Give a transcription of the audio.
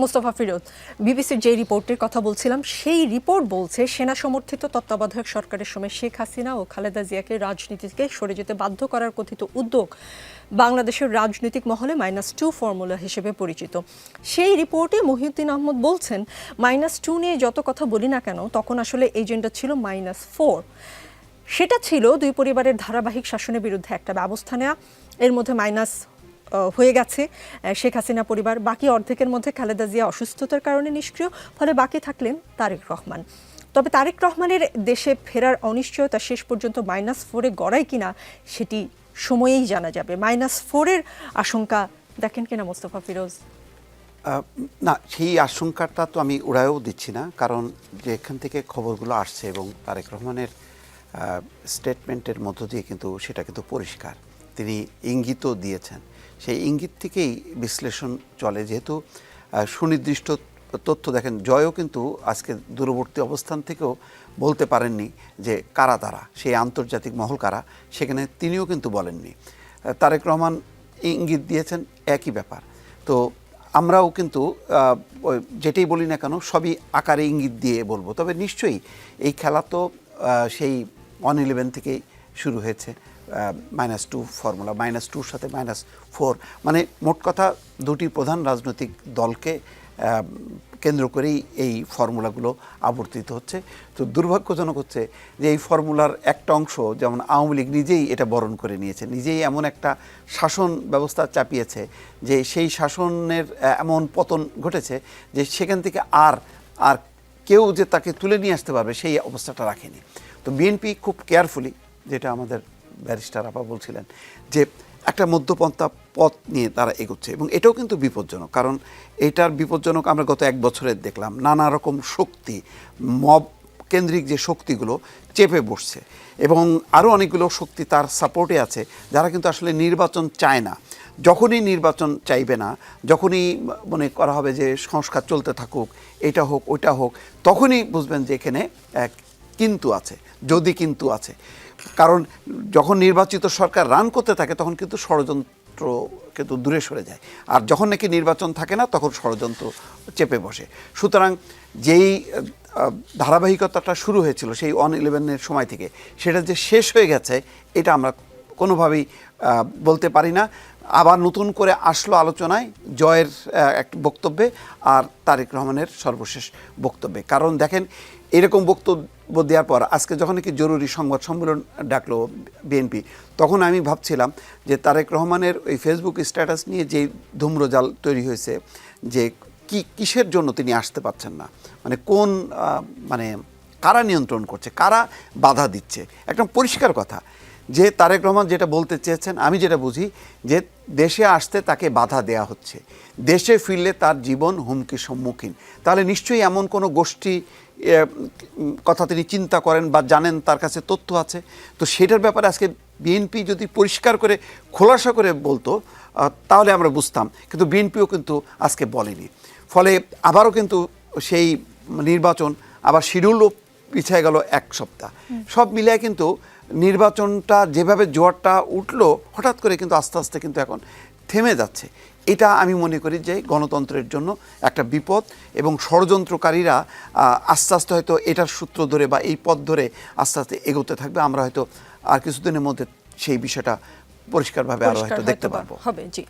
মোস্তফা ফিরোজ, বিবিসির যে রিপোর্টের কথা বলছিলাম সেই রিপোর্ট বলছে সেনা সমর্থিত তত্ত্বাবধায়ক সরকারের সময় শেখ হাসিনা ও খালেদা জিয়াকে রাজনীতি থেকে সরে যেতে বাধ্য করার কথিত উদ্যোগ বাংলাদেশের রাজনৈতিক মহলে -2 ফর্মুলা হিসেবে পরিচিত। সেই রিপোর্টে মহিউদ্দিন আহমদ বলছেন -2 নিয়ে যত কথা বলি না কেন তখন আসলে এজেন্ডা ছিল -4। সেটা ছিল দুই পরিবারের ধারাবাহিক শাসনের বিরুদ্ধে একটা ব্যবস্থা নেওয়া। এর মধ্যে মাইনাস হয়ে গেছে শেখ হাসিনা পরিবার, বাকি অর্ধেকের মধ্যে খালেদা জিয়া অসুস্থতার কারণে নিষ্ক্রিয়, ফলে বাকি থাকলেন তারেক রহমান। তবে তারেক রহমানের দেশে ফেরার অনিশ্চয়তা শেষ পর্যন্ত -4-এ গড়ায় কিনা সেটি সময়েই জানা যাবে। -4-এর আশঙ্কা দেখেন কিনা মোস্তফা ফিরোজ? না, সেই আশঙ্কাটা তো আমি উড়ায়ও দিচ্ছি না, কারণ যে এখান থেকে খবরগুলো আসছে এবং তারেক রহমানের স্টেটমেন্টের মধ্য দিয়ে কিন্তু সেটা কিন্তু পরিষ্কার, তিনি ইঙ্গিতও দিয়েছেন। সেই ইঙ্গিত থেকেই বিশ্লেষণ চলে, যেহেতু সুনির্দিষ্ট তথ্য দেখেন, জয়ও কিন্তু আজকে দূরবর্তী অবস্থান থেকেও বলতে পারেননি যে কারা তারা, সেই আন্তর্জাতিক মহল কারা, সেখানে তিনিও কিন্তু বলেননি। তারেক রহমান ইঙ্গিত দিয়েছেন, একই ব্যাপার। তো আমরাও কিন্তু যেটাই বলি না কেন সবই আকারে ইঙ্গিত দিয়ে বলবো। তবে নিশ্চয়ই এই খেলা তো সেই 1-11 থেকেই শুরু হয়েছে। -2 ফর্মুলা, -2-র সাথে -4, মানে মোট কথা দুটি প্রধান রাজনৈতিক দলকে কেন্দ্র করেই এই ফর্মুলাগুলো আবর্তিত হচ্ছে। তো দুর্ভাগ্যজনক হচ্ছে যে এই ফর্মুলার একটা অংশ, যেমন আওয়ামী লীগ নিজেই এটা বরণ করে নিয়েছে, নিজেই এমন একটা শাসন ব্যবস্থা চাপিয়েছে যে সেই শাসনের এমন পতন ঘটেছে যে সেখান থেকে আর কেউ যে তাকে তুলে নিয়ে আসতে পারবে সেই অবস্থাটা রাখেনি। তো বিএনপি খুব কেয়ারফুলি, যেটা আমাদের ব্যারিস্টার আপা বলছিলেন, যে একটা মধ্যপন্থা পথ নিয়ে তারা এগোচ্ছে, এবং এটাও কিন্তু বিপজ্জনক। কারণ এটার বিপজ্জনক আমরা গত 1 বছরের দেখলাম, নানা রকম শক্তি, মব কেন্দ্রিক যে শক্তিগুলো চেপে বসছে, এবং আরও অনেকগুলো শক্তি তার সাপোর্টে আছে, যারা কিন্তু আসলে নির্বাচন চায় না। যখনই নির্বাচন চাইবে না, যখনই মনে করা হবে যে সংস্কার চলতে থাকুক, এটা হোক ওইটা হোক, তখনই বুঝবেন যে এখানে কিন্তু আছে, যদি কিন্তু আছে। কারণ যখন নির্বাচিত সরকার রান করতে থাকে তখন কিন্তু ষড়যন্ত্র কিন্তু দূরে সরে যায়, আর যখন নাকি নির্বাচন থাকে না তখন ষড়যন্ত্র চেপে বসে। সুতরাং যেই ধারাবাহিকতাটা শুরু হয়েছিল সেই 1-11-এর সময় থেকে, সেটা যে শেষ হয়ে গেছে এটা আমরা কোনোভাবেই বলতে পারি না। আবার নতুন করে আসলো আলোচনায় জয়ের একটা বক্তব্যে আর তারেক রহমানের সর্বশেষ বক্তব্যে। কারণ দেখেন, এরকম বক্তব্য দেওয়ার পর আজকে যখন নাকি জরুরি সংবাদ সম্মেলন ডাকলো বিএনপি, তখন আমি ভাবছিলাম যে তারেক রহমানের ওই ফেসবুক স্ট্যাটাস নিয়ে যে ধূম্রজাল তৈরি হয়েছে, যে কিসের জন্য তিনি আসতে পারছেন না, মানে কোন কারা নিয়ন্ত্রণ করছে, কারা বাধা দিচ্ছে। একদম পরিষ্কার কথা যে তারেক রহমান যেটা বলতে চেয়েছেন, আমি যেটা বুঝি, যে দেশে আসতে তাকে বাধা দেয়া হচ্ছে, দেশে ফিরলে তার জীবন হুমকির সম্মুখীন। তাহলে নিশ্চয়ই এমন কোনো গোষ্ঠী কথা তিনি চিন্তা করেন বা জানেন, তার কাছে তথ্য আছে। তো সেটার ব্যাপারে আজকে বিএনপি যদি পরিষ্কার করে খোলাসা করে বলতো তাহলে আমরা বুঝতাম, কিন্তু বিএনপিও কিন্তু আজকে বলেনি। ফলে আবারও কিন্তু সেই নির্বাচন আবার শিডিউলও পিছিয়ে গেল 1 সপ্তাহ। সব মিলিয়ে কিন্তু নির্বাচনটা যেভাবে জোয়ারটা উঠলো, হঠাৎ করে কিন্তু আস্তে আস্তে কিন্তু এখন থেমে যাচ্ছে। এটা আমি মনে করি যে গণতন্ত্রের জন্য একটা বিপদ, এবং ষড়যন্ত্রকারীরা আস্তে আস্তে হয়তো এটার সূত্র ধরে বা এই পথ ধরে আস্তে আস্তে এগোতে থাকবে। আমরা হয়তো আর কিছুদিনের মধ্যে সেই বিষয়টা পরিষ্কারভাবে আরও হয়তো দেখতে পারবো। হবে। জি।